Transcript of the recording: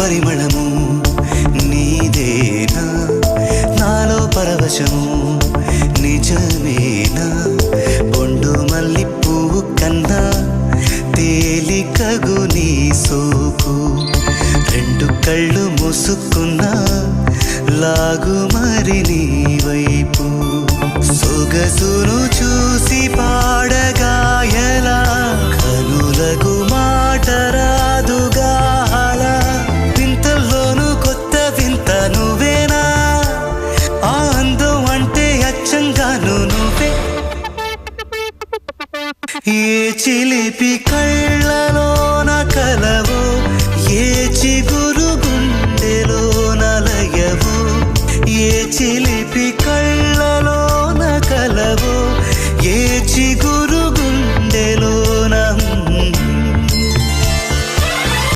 పరిమళము నీదేనా నాలో పరవశము నిజమేనా బొండు మల్లి పువ్వు కన్నా తేలికగు నీ సోకు రెండు కళ్ళు మూసుకున్నా లాగు మరి నీ వైపు సొగసును చూసి పాడగా ఎలా కనులకు మాట రాదుగా అలా వింతల్లోనూ కొత్త వింత నువ్వేనా ఆ అందం అంటే అచ్చంగాను నువ్వే ఏ చిలిపి కళ్ళలోన కలవో ఏ చిగు